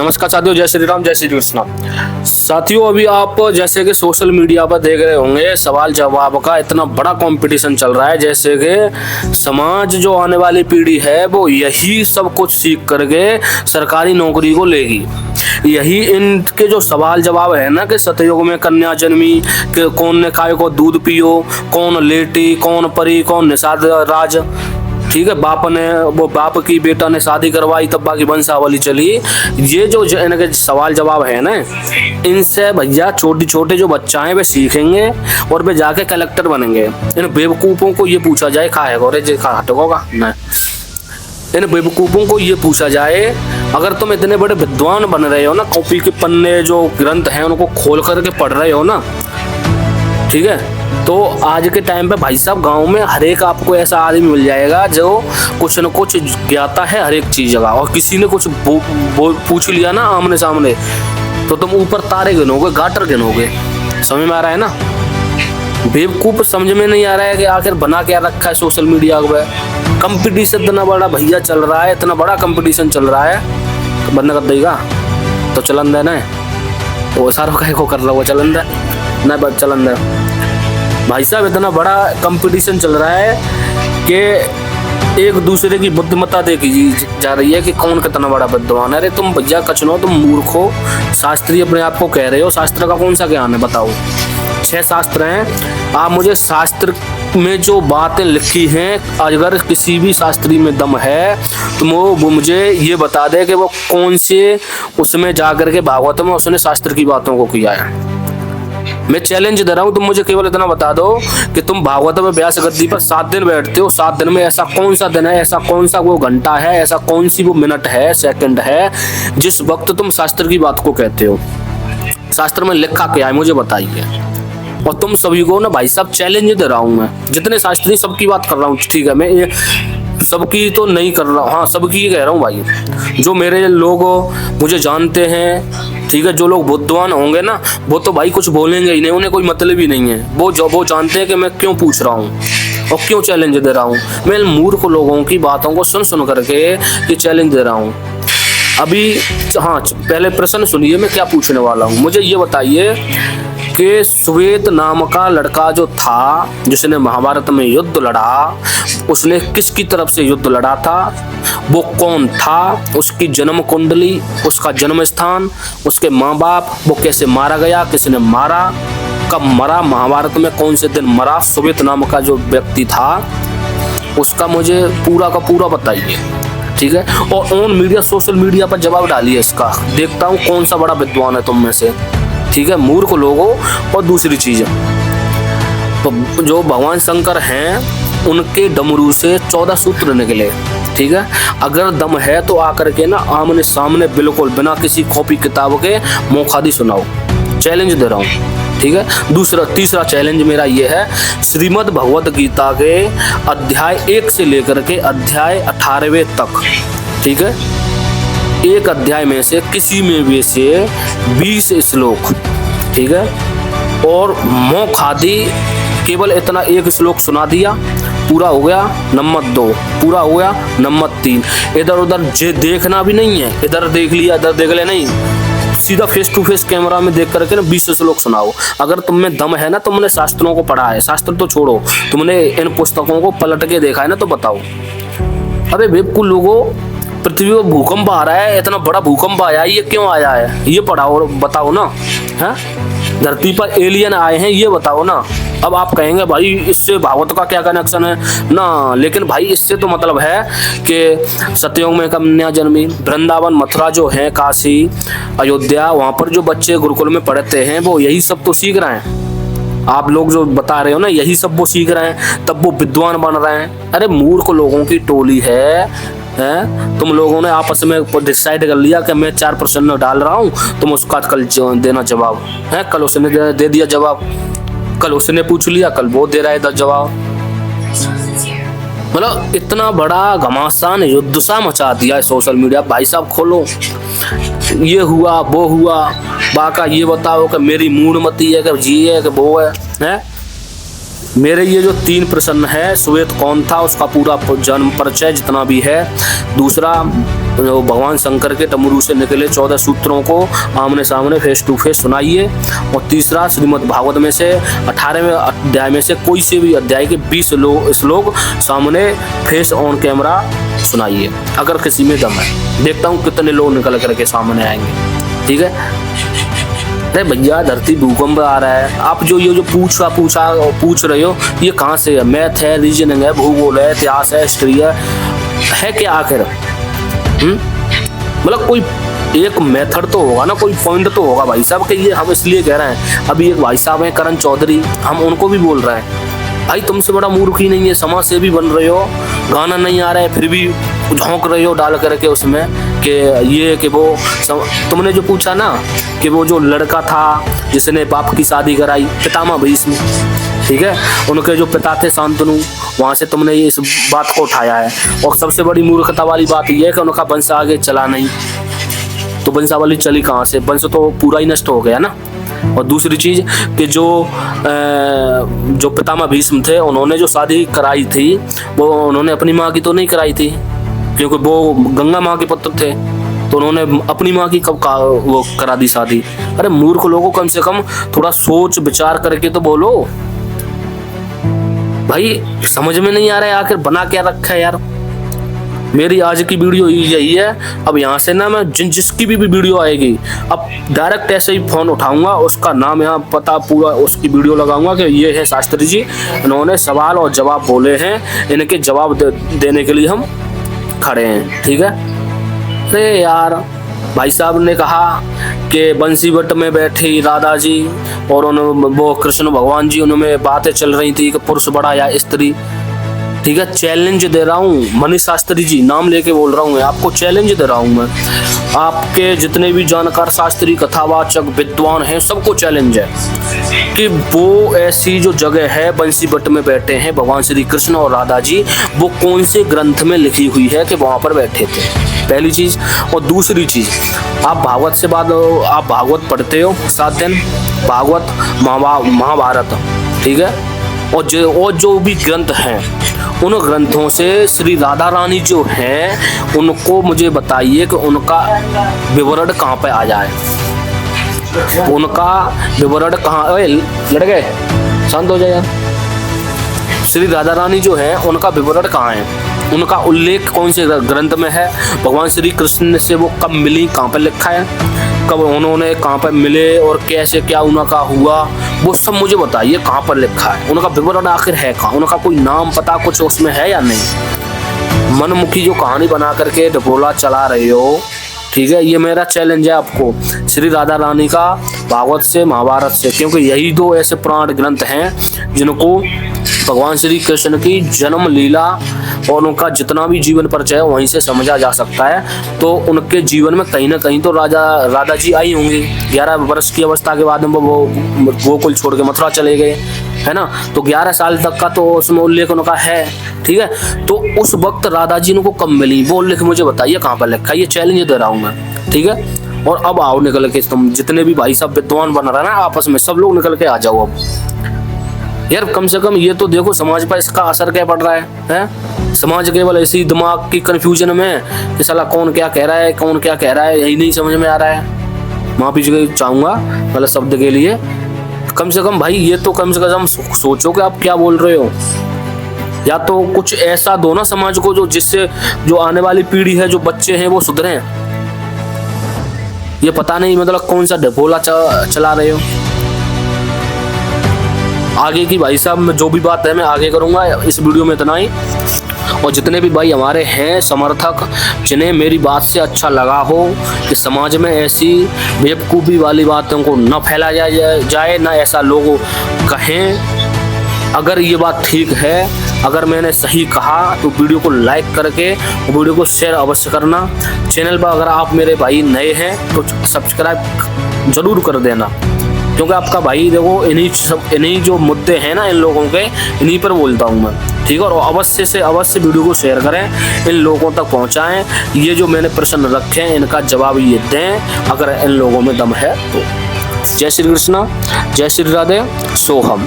नमस्कार साथियों, जय श्री राम, जय श्री कृष्ण। साथियों, अभी आप जैसे कि सोशल मीडिया पर देख रहे होंगे सवाल जवाब का इतना बड़ा कंपटीशन चल रहा है, जैसे कि समाज जो आने वाली पीढ़ी है वो यही सब कुछ सीख करके सरकारी नौकरी को लेगी। यही इनके जो सवाल जवाब है ना कि सतयुग में कन्या जन्मी, कि कौन ने काय को दूध पियो, कौन लेटी, कौन परी, कौन निषाद राज, ठीक है, बाप की बेटा ने शादी करवाई तब बाकी वंशावली चली। ये जो इनके सवाल जवाब है ना, इनसे भैया छोटे छोटे जो बच्चा हैं वे सीखेंगे और वे जाके कलेक्टर बनेंगे। इन बेवकूफ़ों को ये पूछा जाए खाए गोरे जे खा हटोगा ना, इन बेवकूफ़ों को ये पूछा जाए अगर तुम इतने बड़े विद्वान बन रहे हो ना, कॉपी के पन्ने जो ग्रंथ हैं उनको खोल करके पढ़ रहे हो ना, ठीक है, तो आज के टाइम पे भाई साहब गांव में हर एक आपको ऐसा आदमी मिल जाएगा जो कुछ न कुछ ज्ञाता है हर एक चीज़ का। और किसी ने कुछ पूछ लिया ना आमने सामने तो तुम ऊपर तारे गिनोगे, गाटर गिनोगे। समझ में आ रहा है ना? बेवकूफ़ समझ में नहीं आ रहा है कि आखिर बना क्या रखा है सोशल मीडिया पे। कंपटीशन इतना बड़ा भैया चल रहा है, इतना बड़ा कंपटीशन चल रहा है, तो बंद कर देगा तो चलन देना है, तो सारों का को कर रहा हुआ चलन दे ना, चलन दे भाई साहब। इतना बड़ा कंपटीशन चल रहा है कि एक दूसरे की बुद्धिमत्ता देखी जा रही है कि कौन कितना बड़ा विद्वान है। अरे तुम भैया कचनो, तुम मूर्ख हो, शास्त्री अपने आप को कह रहे हो, शास्त्र का कौन सा ज्ञान है बताओ? 6 शास्त्र हैं, आप मुझे शास्त्र में जो बातें लिखी हैं अगर किसी भी शास्त्री में दम है तो वो मुझे ये बता दे कि वो कौन से उसमें जा करके भागवत में उसने शास्त्र की बातों को किया है। मैं चैलेंज दे रहा हूँ, तुम मुझे केवल इतना बता दो कि तुम भागवत में व्यास गद्दी पर 7 दिन बैठते हो, 7 दिन में ऐसा कौन सा दिन है, ऐसा कौन सा वो घंटा है, ऐसा कौन सी वो मिनट है, सेकंड है जिस वक्त तुम शास्त्र की बात को कहते हो? शास्त्र में लिखा क्या है मुझे बताइए। और तुम सभी को ना भाई साहब चैलेंज दे रहा हूँ, मैं जितने शास्त्री सबकी बात कर रहा हूँ, ठीक है, मैं सबकी तो नहीं कर रहा हूँ, हाँ सबकी कह रहा हूँ भाई। जो मेरे लोग मुझे जानते हैं, ठीक है, जो लोग बुद्धिमान होंगे ना वो तो भाई कुछ बोलेंगे ही नहीं, उन्हें कोई मतलब ही नहीं है। वो जानते हैं कि मैं क्यों पूछ रहा हूँ और क्यों चैलेंज दे रहा हूँ। मैं मूर्ख लोगों की बातों को सुन करके ये चैलेंज दे रहा हूँ। अभी हाँ, पहले प्रश्न सुनिए मैं क्या पूछने वाला हूँ। मुझे ये बताइए कि श्वेत नाम का लड़का जो था जिसने महाभारत में युद्ध लड़ा, उसने किसकी तरफ से युद्ध लड़ा था, वो कौन था, उसकी जन्म कुंडली, उसका जन्म स्थान, उसके माँ बाप, वो कैसे मारा गया, किसने मारा, कब मरा, महाभारत में कौन से दिन मरा, श्वेत नाम का जो व्यक्ति था उसका मुझे पूरा का पूरा बताइए, ठीक है। और ऑन मीडिया सोशल मीडिया पर जवाब डालिए इसका, देखता हूँ कौन सा बड़ा विद्वान है तुम में से, ठीक है, मूर्ख लोगों। और दूसरी चीज़ तो जो भगवान शंकर हैं उनके डमरू से 14 सूत्र निकले, ठीक है। अगर दम है तो आकर के ना आमने सामने बिल्कुल बिना किसी कॉपी किताब के मौखादी सुनाओ, चैलेंज दे रहा हूँ, ठीक है। तीसरा चैलेंज मेरा ये है, श्रीमद् भगवत गीता के अध्याय 1 से लेकर के अध्याय 18वें तक, ठीक है, एक अध्याय में से किसी में भी से 20 श्लोक, ठीक है, और मौखादी केवल इतना एक श्लोक सुना दिया, पूरा हो गया नंबर 2, पूरा हो गया नंबर 3। इधर उधर देखना भी नहीं है, इधर देख लिया इधर देख ले नहीं, सीधा फेस टू फेस कैमरा में देख करके ना 20 श्लोक सुनाओ। अगर तुम में दम है ना, तुमने शास्त्रों को पढ़ा है, शास्त्र तो छोड़ो, तुमने इन पुस्तकों को पलट के देखा है ना, तो बताओ। अबे बेवकूफ लोगों, पृथ्वी पर भूकंप आ रहा है, इतना बड़ा भूकंप आया है, ये क्यों आया है ये पढ़ाओ और बताओ ना, है धरती पर एलियन आए हैं ये बताओ ना। अब आप कहेंगे भाई इससे भागवत का क्या कनेक्शन है ना, लेकिन भाई इससे तो मतलब है कि सतयुग में कन्या जन्मी, वृंदावन मथुरा जो है, काशी अयोध्या, वहाँ पर जो बच्चे गुरुकुल में पढ़ते हैं वो यही सब तो सीख रहे हैं। आप लोग जो बता रहे हो ना यही सब वो सीख रहे हैं, तब वो विद्वान बन रहे हैं। अरे मूर्ख लोगों की टोली है। तुम लोगों ने आपस में डिसाइड कर लिया कि मैं 4 प्रश्न डाल रहा हूँ, तुम उसका कल देना जवाब है, कल उसने दे दिया जवाब, कल उसने पूछ लिया, कल वो दे रहा है जवाब। मतलब इतना बड़ा घमासान युद्ध सा मचा दिया है सोशल मीडिया। भाई साहब खोलो, ये हुआ वो हुआ, बाका ये बताओ कि मेरी मूड मती है कि जी है कि वो है। मेरे ये जो 3 प्रश्न है, श्वेत कौन था, उसका पूरा जन्म परिचय जितना भी है। दूसरा, जो भगवान शंकर के डमरू से निकले 14 सूत्रों को आमने सामने फेस टू फेस सुनाइए। और तीसरा, श्रीमद् भागवत में से 18वें अध्याय में से कोई से भी अध्याय के 20 श्लोक सामने फेस ऑन कैमरा सुनाइए, अगर किसी में दम है। देखता हूँ कितने लोग निकल करके सामने आएंगे। ठीक है। अरे भैया, धरती भूकंप आ रहा है, आप जो ये जो पूछ रहे हो, ये कहाँ से है? मैथ है, रीजनिंग है, भूगोल है, इतिहास है, हिस्ट्री है क्या आखिर? मतलब कोई एक मेथड तो होगा ना, कोई पॉइंट तो होगा भाई साहब कि ये हम इसलिए कह रहे हैं। अभी एक भाई साहब हैं करण चौधरी, हम उनको भी बोल रहे हैं, भाई तुमसे बड़ा मूर्ख ही नहीं है, समाज से भी बन रहे हो, गाना नहीं आ रहा है फिर भी झोंक रहे हो डाल करके उसमें कि ये कि वो। तुमने जो पूछा ना कि वो जो लड़का था जिसने बाप की शादी कराई, पितामह भीष्म, ठीक है, उनके जो पिता थे शांतनु, वहाँ से तुमने ये इस बात को उठाया है। और सबसे बड़ी मूर्खता वाली बात यह है कि उनका वंश आगे चला नहीं, तो वंशावली चली कहाँ से? वंश तो पूरा ही नष्ट हो गया ना। और दूसरी चीज कि जो पितामह भीष्म थे, उन्होंने जो शादी कराई थी वो उन्होंने अपनी माँ की तो नहीं कराई थी, क्योंकि वो गंगा माँ के पुत्र थे, तो उन्होंने अपनी माँ की कब वो करा दी शादी। अरे मूर्ख लोगों, कम से कम थोड़ा सोच विचार करके तो बोलो भाई। समझ में नहीं आ रहा है आखिर बना क्या रखा है यार। मेरी आज की वीडियो यही है। अब यहाँ से ना मैं जिसकी भी वीडियो आएगी, अब डायरेक्ट ऐसे ही फोन उठाऊंगा, उसका नाम यहाँ पता पूरा उसकी वीडियो लगाऊंगा कि ये है शास्त्री जी, इन्होंने सवाल और जवाब बोले हैं, इनके जवाब देने के लिए हम खड़े हैं। ठीक है। अरे यार, भाई साहब ने कहा कि बंसी बट में बैठी राधा जी और वो कृष्ण भगवान जी, उनमें बातें चल रही थी कि पुरुष बड़ा या स्त्री। ठीक है, चैलेंज दे रहा हूँ मनीष शास्त्री जी, नाम लेके बोल रहा हूँ, आपको चैलेंज दे रहा हूँ मैं। आपके जितने भी जानकार शास्त्री कथावाचक विद्वान हैं, सबको चैलेंज है कि वो ऐसी जो जगह है बंसी बट में बैठे हैं भगवान श्री कृष्ण और राधा जी, वो कौन से ग्रंथ में लिखी हुई है कि वहां पर बैठे थे, पहली चीज। और दूसरी चीज, आप भागवत से बाद आप भागवत पढ़ते हो 7 दिन, भागवत महाभारत, ठीक है, और जो भी ग्रंथ हैं, उन ग्रंथों से श्री राधा रानी जो हैं, उनको मुझे बताइए कि उनका विवरण कहाँ पे आ जाए, उनका विवरण कहाँ। लड़ गए, शांत हो जाए यार। श्री राधा रानी जो है, उनका विवरण कहाँ है, उनका उल्लेख कौन से ग्रंथ में है, भगवान श्री कृष्ण से वो कब मिली, कहाँ पर लिखा है, कब उन्होंने कहाँ पर मिले और कैसे क्या उनका हुआ, वो सब मुझे बताइए कहाँ पर लिखा है, उनका विवरण आखिर है कहाँ, उनका कोई नाम पता कुछ उसमें है या नहीं। मनमुखी जो कहानी बना करके डबोला चला रहे हो, ठीक है, ये मेरा चैलेंज है आपको, श्री राधा रानी का भागवत से महाभारत से, क्योंकि यही दो ऐसे पुराण ग्रंथ हैं जिनको भगवान श्री कृष्ण की जन्म लीला और उनका जितना भी जीवन परिचय है वहीं से समझा जा सकता है। तो उनके जीवन में कहीं ना कहीं तो राधा जी आई होंगी। 11 वर्ष की अवस्था के बाद वो गोकुल छोड़ के मथुरा चले गए, है ना, तो 11 साल तक का तो उसमें उल्लेख उनका है। ठीक है, तो उस वक्त राधा जी को कब मिली वो उल्लेख मुझे बताइए कहाँ पर लिखा है, ये चैलेंज दे रहा हूँ मैं। ठीक है, और अब आओ निकल के, तुम जितने भी भाई साहब विद्वान बन रहे हैं ना आपस में, सब लोग निकल के आ जाओ अब यार। कम से कम ये तो देखो समाज पर इसका असर क्या पड़ रहा है? समाज केवल ऐसी दिमाग की कंफ्यूजन में कि साला कौन क्या कह रहा है, कौन क्या कह रहा है, यही नहीं समझ में आ रहा है। माफी चाहूंगा गलत शब्द के लिए। कम से कम भाई ये तो कम से कम सोचो कि आप क्या बोल रहे हो, या तो कुछ ऐसा दो ना समाज को जो जिससे जो आने वाली पीढ़ी है, जो बच्चे हैं वो सुधरे। ये पता नहीं मतलब कौन सा ढपोला चला रहे हो। आगे की भाई साहब जो भी बात है मैं आगे करूंगा, इस वीडियो में इतना ही। और जितने भी भाई हमारे हैं समर्थक, जिन्हें मेरी बात से अच्छा लगा हो कि समाज में ऐसी बेवकूफ़ी वाली बातों को न फैलाया जाए, ना ऐसा लोग कहें। अगर ये बात ठीक है, अगर मैंने सही कहा तो वीडियो को लाइक करके वीडियो को शेयर अवश्य करना। चैनल पर अगर आप मेरे भाई नए हैं तो सब्सक्राइब जरूर कर देना, क्योंकि आपका भाई देखो इन्हीं जो मुद्दे हैं ना इन लोगों के, इन्हीं पर बोलता हूँ मैं। ठीक है, और अवश्य वीडियो को शेयर करें, इन लोगों तक पहुँचाएं। ये जो मैंने प्रश्न रखे हैं इनका जवाब ये दें, अगर इन लोगों में दम है तो। जय श्री कृष्णा, जय श्री राधे, सोहम।